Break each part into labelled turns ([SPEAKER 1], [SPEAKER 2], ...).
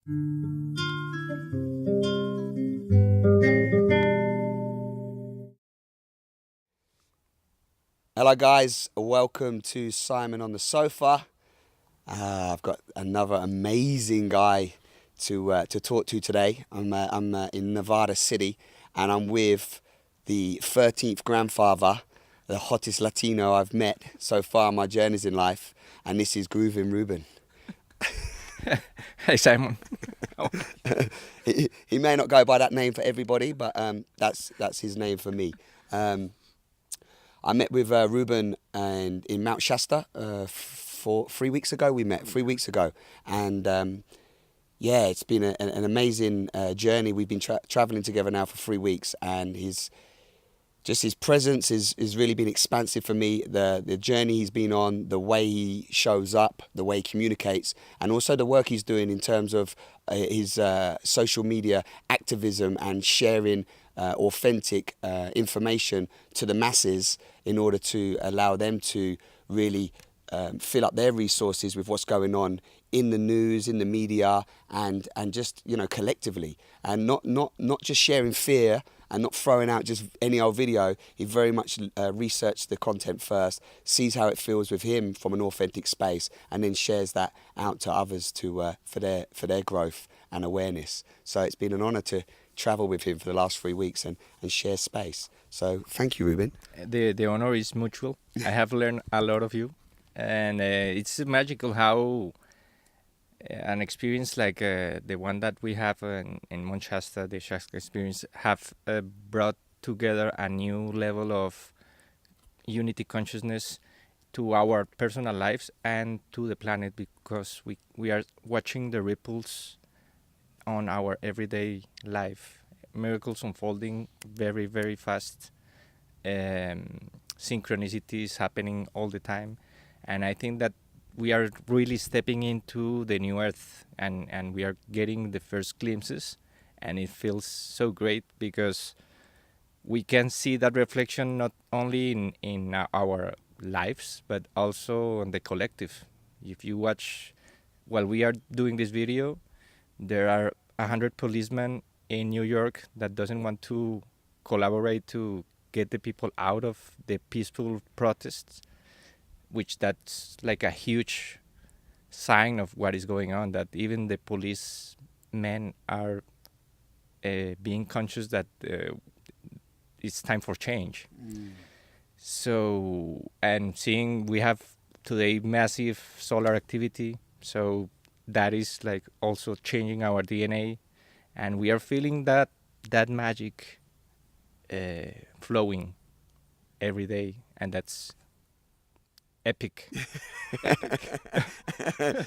[SPEAKER 1] Hello guys, welcome to Simon on the Sofa. I've got another amazing guy to talk to today. I'm in Nevada City, and I'm with the 13th grandfather, the hottest Latino I've met so far in my journeys in life, and this is Groovin Ruben.
[SPEAKER 2] Hey Simon.
[SPEAKER 1] He may not go by that name for everybody, but that's his name for me. I met with Ruben in Mount Shasta 3 weeks ago. We met 3 weeks ago, and yeah, it's been an amazing journey. We've been traveling together now for 3 weeks, and his presence is really been expansive for me. The journey he's been on, the way he shows up, the way he communicates, and also the work he's doing in terms of his social media activism and sharing authentic information to the masses in order to allow them to really fill up their resources with what's going on in the news, in the media, and just, you know, collectively, and not just sharing fear and not throwing out just any old video. He very much researched the content first, sees how it feels with him from an authentic space, and then shares that out to others for their growth and awareness. So it's been an honor to travel with him for the last 3 weeks and share space. So thank you, Ruben.
[SPEAKER 2] The honor is mutual. I have learned a lot of you, and it's magical how an experience like the one that we have in Mount Shasta, the Shasta experience, have brought together a new level of unity consciousness to our personal lives and to the planet, because we are watching the ripples on our everyday life, miracles unfolding very, very fast, synchronicities happening all the time, and I think that we are really stepping into the new earth, and we are getting the first glimpses, and it feels so great because we can see that reflection not only in our lives but also on the collective. If you watch while we are doing this video, there are 100 policemen in New York that doesn't want to collaborate to get the people out of the peaceful protests, which that's like a huge sign of what is going on, that even the policemen are being conscious that it's time for change. So, and seeing we have today massive solar activity, so that is like also changing our DNA, and we are feeling that magic flowing every day, and that's epic.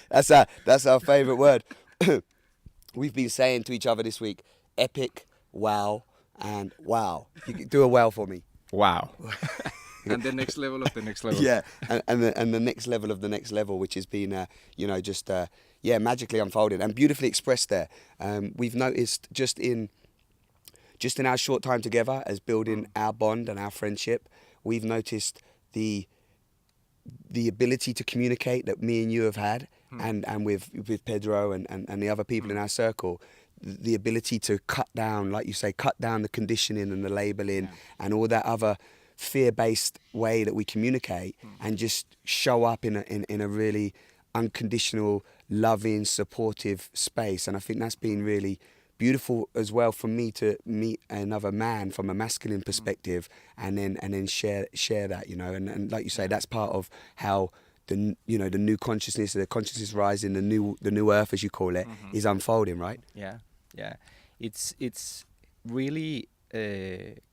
[SPEAKER 1] That's our favorite word. We've been saying to each other this week, epic, wow, and wow. You can do a wow for me.
[SPEAKER 2] Wow. And the next level of the next level.
[SPEAKER 1] Yeah, and the next level of the next level, which has been, magically unfolded and beautifully expressed there. We've noticed just in our short time together as building our bond and our friendship, we've noticed the ability to communicate that me and you have had, and with Pedro and the other people in our circle, the ability to cut down, like you say, cut down the conditioning and the labeling and all that other fear-based way that we communicate, and just show up in a really unconditional, loving, supportive space. And I think that's been really beautiful as well for me to meet another man from a masculine perspective, and then share that, you know, and like you say, that's part of how the new consciousness, the consciousness rising, the new earth, as you call it, is unfolding, right?
[SPEAKER 2] Yeah. It's really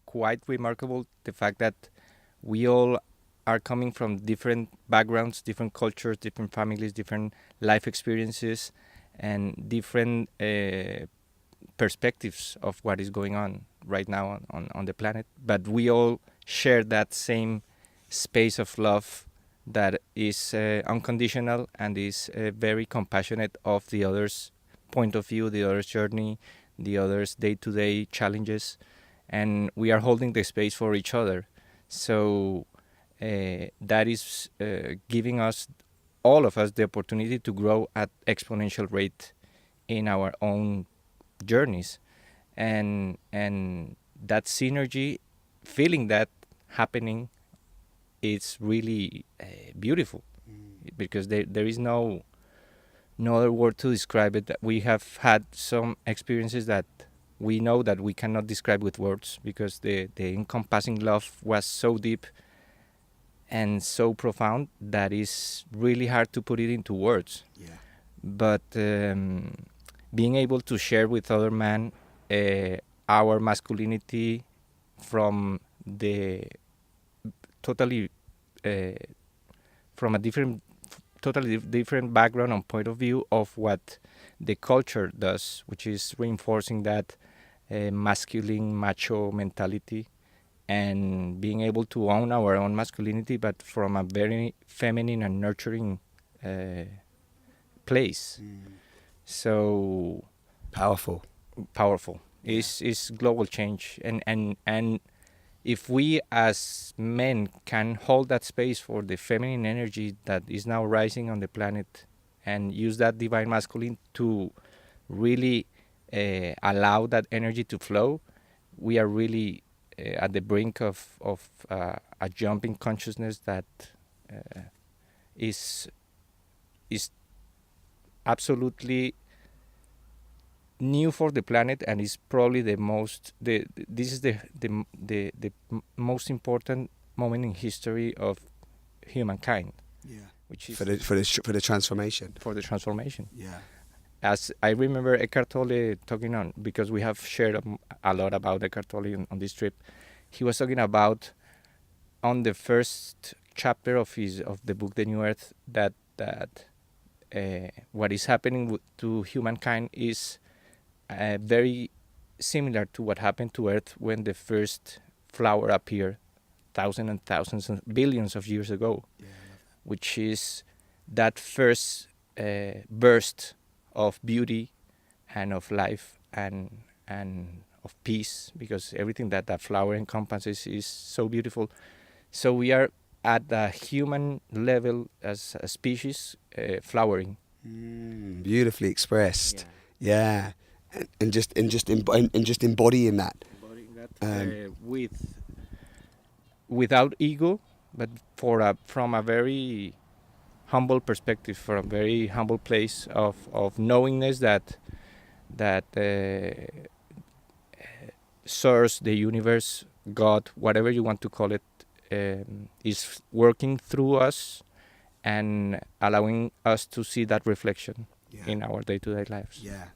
[SPEAKER 2] quite remarkable, the fact that we all are coming from different backgrounds, different cultures, different families, different life experiences, and different perspectives of what is going on right now on the planet. But we all share that same space of love that is unconditional and is very compassionate of the other's point of view, the other's journey, the other's day-to-day challenges, and we are holding the space for each other. So that is giving us, all of us, the opportunity to grow at exponential rate in our own journeys, and that synergy, feeling that happening, it's really beautiful, because there is no other word to describe it. We have had some experiences that we know that we cannot describe with words, because the encompassing love was so deep and so profound that it's really hard to put it into words.
[SPEAKER 1] Yeah.
[SPEAKER 2] But being able to share with other men our masculinity from the totally from a totally different background and point of view of what the culture does, which is reinforcing that masculine macho mentality, and being able to own our own masculinity, but from a very feminine and nurturing place. So
[SPEAKER 1] Powerful.
[SPEAKER 2] powerful. Is global change, and if we as men can hold that space for the feminine energy that is now rising on the planet, and use that divine masculine to really allow that energy to flow, we are really at the brink of a jump in consciousness that is absolutely new for the planet, and is probably the most this is the most important moment in history of humankind, which is
[SPEAKER 1] For the transformation.
[SPEAKER 2] for the transformation.
[SPEAKER 1] Yeah.
[SPEAKER 2] As I remember Eckhart Tolle talking on, because we have shared a lot about Eckhart Tolle on this trip, he was talking about on the first chapter of the book The New Earth, that what is happening to humankind is very similar to what happened to Earth when the first flower appeared thousands and thousands and billions of years ago, which is that first burst of beauty and of life and of peace, because everything that flower encompasses is so beautiful. So we are at the human level as a species flowering.
[SPEAKER 1] Beautifully expressed. Yeah. And just embodying that.
[SPEAKER 2] Without ego, but from a very humble perspective, from a very humble place of knowingness that source, the universe, God, whatever you want to call it, is working through us and allowing us to see that reflection in our day-to-day lives.
[SPEAKER 1] Yeah.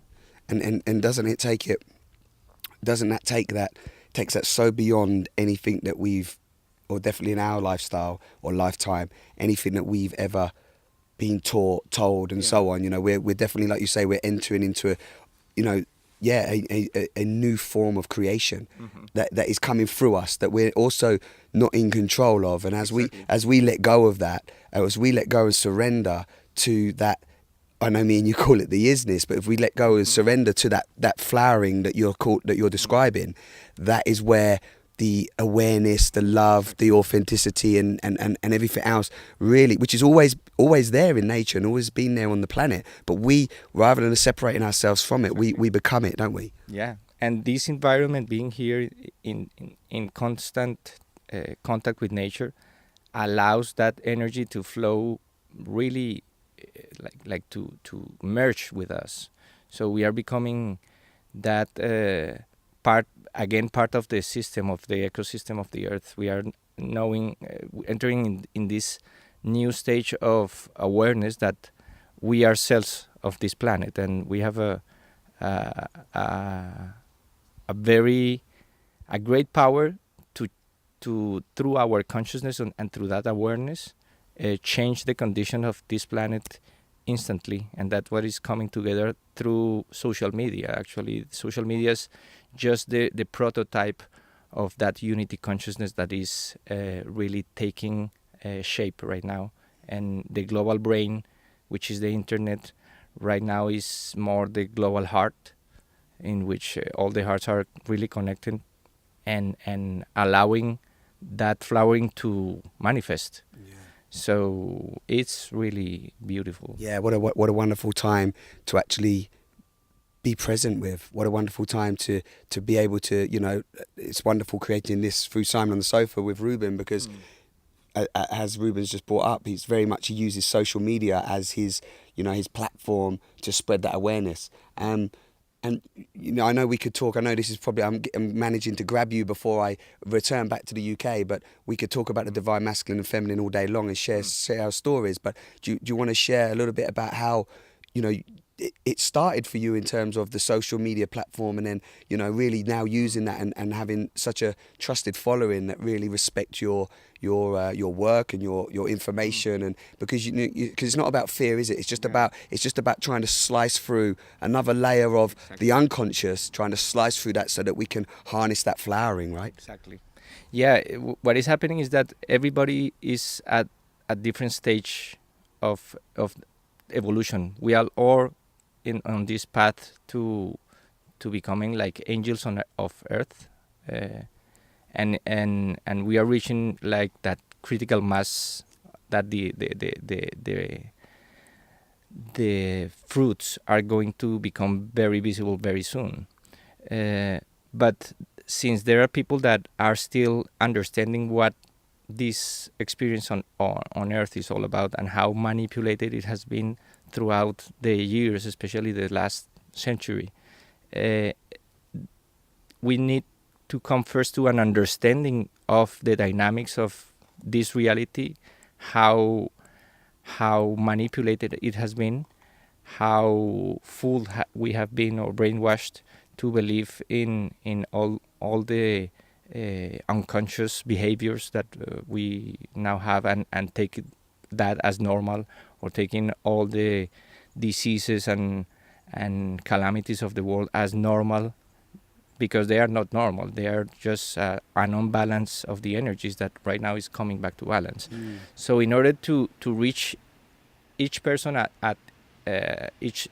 [SPEAKER 1] And takes that so beyond anything that we've, or definitely in our lifestyle or lifetime, anything that we've ever been taught, told, and so on. You know, we're definitely, like you say, we're entering into a new form of creation that is coming through us, that we're also not in control of. And as we let go of that, as we let go and surrender to that, I know me and you call it the isness, but if we let go and surrender to that flowering that you're describing, that is where the awareness, the love, the authenticity, and everything else really, which is always there in nature and always been there on the planet. But we, rather than separating ourselves from it, we become it, don't we?
[SPEAKER 2] Yeah, and this environment, being here in constant contact with nature, allows that energy to flow really like to merge with us. So we are becoming that part of the system, of the ecosystem of the earth. We are entering in this new stage of awareness that we are cells of this planet, and we have a great power to through our consciousness and through that awareness change the condition of this planet instantly. And that's what is coming together through social media. Actually, social media is just the prototype of that unity consciousness that is really taking shape right now. And the global brain, which is the internet, right now is more the global heart, in which all the hearts are really connected and allowing that flowering to manifest. So it's really beautiful.
[SPEAKER 1] Yeah, what a wonderful time to actually be present with. What a wonderful time to be able to, it's wonderful creating this through Simon on the Sofa with Ruben, because as Ruben's just brought up, he uses social media as his platform to spread that awareness. And I know we could talk. I know this is probably I'm managing to grab you before I return back to the UK, but we could talk about the divine masculine and feminine all day long and share our stories. But do you want to share a little bit about how it started for you in terms of the social media platform, and then really now using that and having such a trusted following that really respect your work and your information, and because it's not about fear, is it? It's just about trying to slice through another layer of the unconscious, trying to slice through that so that we can harness that flowering, right?
[SPEAKER 2] Exactly. Yeah, what is happening is that everybody is at a different stage of evolution. We are all on this path to becoming like angels of earth, and we are reaching like that critical mass that the fruits are going to become very visible very soon. But since there are people that are still understanding what this experience on earth is all about and how manipulated it has been throughout the years, especially the last century, we need to come first to an understanding of the dynamics of this reality, how manipulated it has been, how fooled we have been or brainwashed to believe in all the unconscious behaviors that we now have, and take that as normal, or taking all the diseases and calamities of the world as normal, because they are not normal. They are just an unbalance of the energies that right now is coming back to balance. So in order to reach each person at each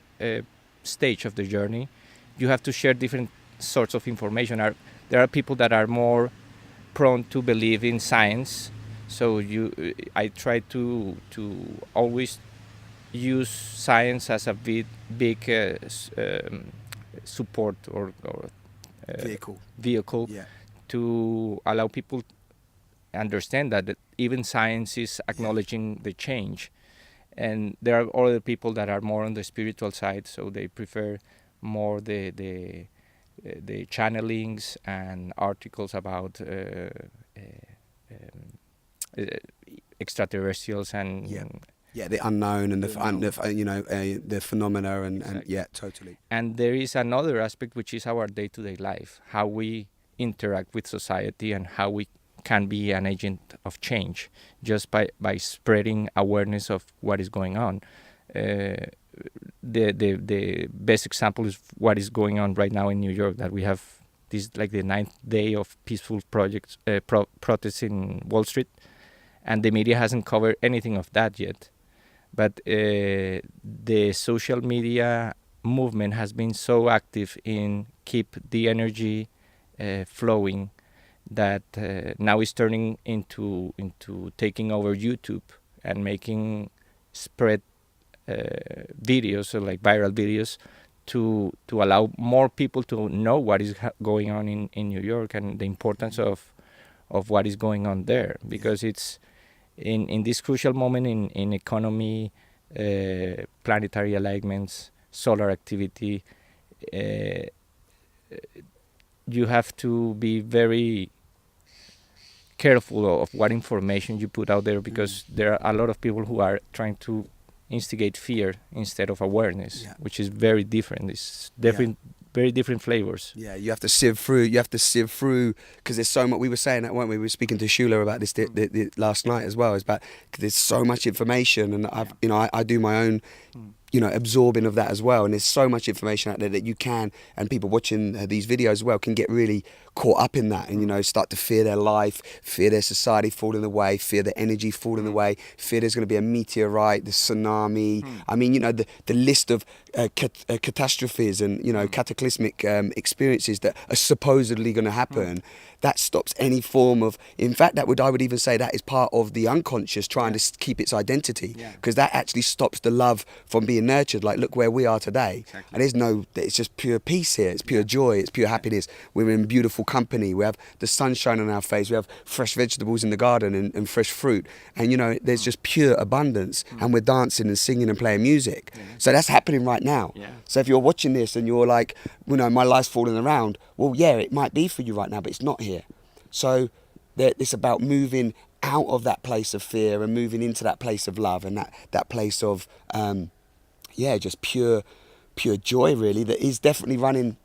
[SPEAKER 2] stage of the journey, you have to share different sorts of information. There are people that are more prone to believe in science, so I try to always use science as a big support or vehicle to allow people understand that even science is acknowledging the change. And there are other people that are more on the spiritual side, so they prefer more the channelings and articles about extraterrestrials and
[SPEAKER 1] the unknown and the phenomena and
[SPEAKER 2] exactly.
[SPEAKER 1] Totally.
[SPEAKER 2] And there is another aspect, which is our day-to-day life, how we interact with society and how we can be an agent of change just by spreading awareness of what is going on. The best example is what is going on right now in New York, that we have this like the 9th day of peaceful protests in Wall Street, and the media hasn't covered anything of that yet. But the social media movement has been so active in keep the energy flowing that now is turning into taking over YouTube and making spread videos, so like viral videos, to allow more people to know what is going on in New York and the importance of what is going on there, because it's in this crucial moment in economy, planetary alignments, solar activity. You have to be very careful of what information you put out there, because there are a lot of people who are trying to instigate fear instead of awareness, which is very different. It's very different flavors.
[SPEAKER 1] Yeah, you have to sieve through, because there's so much. We were saying that, weren't we? We were speaking to Shula about this the last night as well. It's about, cause there's so much information, and I do my own absorbing of that as well, and there's so much information out there that you can, and people watching these videos as well can get really caught up in that, and start to fear their life, fear their society falling away, fear their energy falling away, fear there's going to be a meteorite, the tsunami. I mean, the list of catastrophes and cataclysmic experiences that are supposedly going to happen. that stops any form of, in fact, I would even say that is part of the unconscious trying to keep its identity, because that actually stops the love from being nurtured. Like, look where we are today. And it's just pure peace here. It's pure joy. It's pure happiness. We're in beautiful company. We have the sunshine on our face. We have fresh vegetables in the garden and fresh fruit. And, you know, there's just pure abundance. And we're dancing and singing and playing music. So that's happening right now. So if you're watching this and you're like, you know, my life's falling around, well, yeah, it might be for you right now, but it's not here. So it's about moving out of that place of fear and moving into that place of love and that place of, just pure joy, really, that is definitely running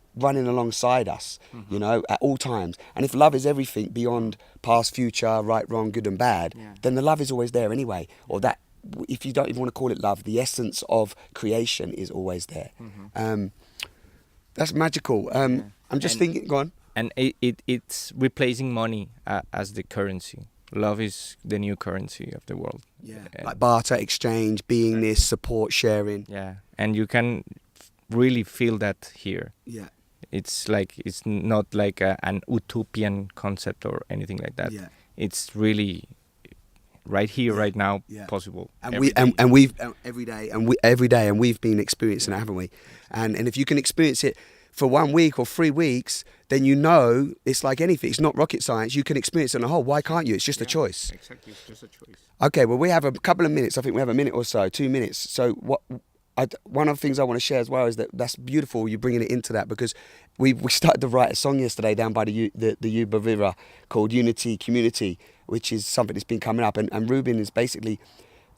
[SPEAKER 1] alongside us, you know, at all times. And if love is everything beyond past, future, right, wrong, good and bad, then the love is always there anyway. Or that, if you don't even want to call it love, the essence of creation is always there. That's magical. I'm just thinking, go on.
[SPEAKER 2] And it's replacing money as the currency. Love is the new currency of the world.
[SPEAKER 1] Like barter, exchange, beingness, support, sharing.
[SPEAKER 2] Yeah, and you can really feel that here.
[SPEAKER 1] Yeah.
[SPEAKER 2] It's not like an utopian concept or anything like that.
[SPEAKER 1] Yeah.
[SPEAKER 2] It's really right here, right now, possible.
[SPEAKER 1] And we've every day, and we've been experiencing it, haven't we? And if you can experience it for 1 week or 3 weeks, then you know it's like anything. It's not rocket science. You can experience it on a whole. Why can't you? It's just a choice.
[SPEAKER 2] Exactly, it's just a choice.
[SPEAKER 1] Okay, well, we have a couple of minutes. I think we have a minute or so, 2 minutes. So one of the things I want to share as well is that's beautiful. You're bringing it into that, because we started to write a song yesterday down by the Yuba River called Unity Community, which is something that's been coming up. And Ruben is basically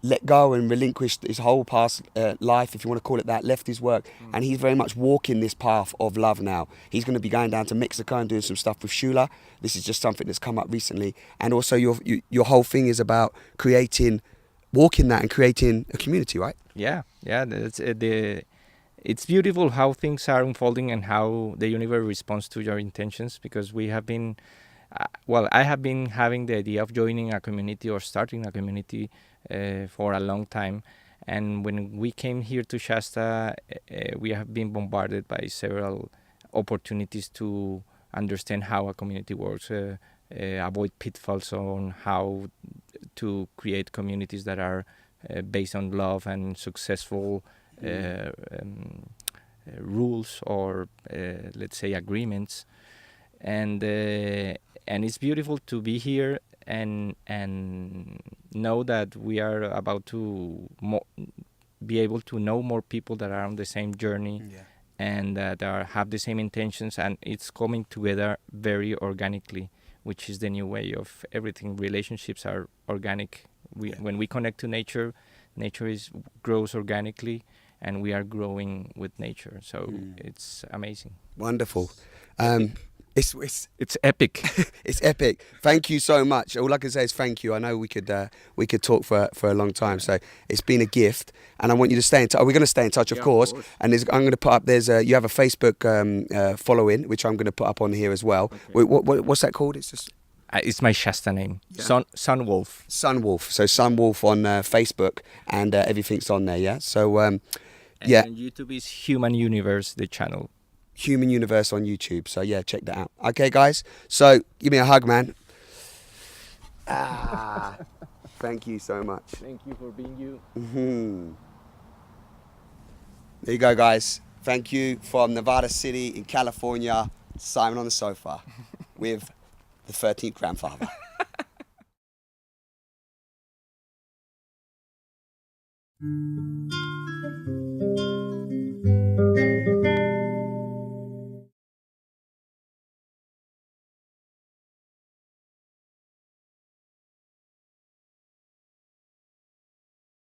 [SPEAKER 1] let go and relinquished his whole past life, if you want to call it that, left his work, and he's very much walking this path of love now. He's going to be going down to Mexico and doing some stuff with Shula. This is just something that's come up recently. And also your whole thing is about walking that and creating a community, right?
[SPEAKER 2] Yeah, that's it's beautiful how things are unfolding and how the universe responds to your intentions, because we have been, I have been having the idea of joining a community or starting a community for a long time. And when we came here to Shasta, we have been bombarded by several opportunities to understand how a community works, avoid pitfalls on how to create communities that are based on love and successful rules or let's say agreements. And it's beautiful to be here and know that we are about to be able to know more people that are on the same journey, and that have the same intentions, and it's coming together very organically, which is the new way of everything. Relationships are organic. When we connect to nature grows organically, and we are growing with nature. So it's amazing.
[SPEAKER 1] Wonderful.
[SPEAKER 2] It's epic.
[SPEAKER 1] It's epic. Thank you so much. All I can say is thank you. I know we could talk for a long time. So it's been a gift, and I want you to stay in touch. We're going to stay in touch, of course. And I'm going to put up. You have a Facebook following, which I'm going to put up on here as well. Okay. What's that called? It's just.
[SPEAKER 2] It's my Shasta name, Sunwolf.
[SPEAKER 1] Sunwolf. So Sunwolf on Facebook, and everything's on there. Yeah. So
[SPEAKER 2] and YouTube is Human Universe, the channel.
[SPEAKER 1] Human Universe on YouTube. So yeah, check that out. Okay, guys. So give me a hug, man. Thank you so much.
[SPEAKER 2] Thank you for being you.
[SPEAKER 1] There you go, guys. Thank you from Nevada City in California. Simon on the sofa with the 13th grandfather.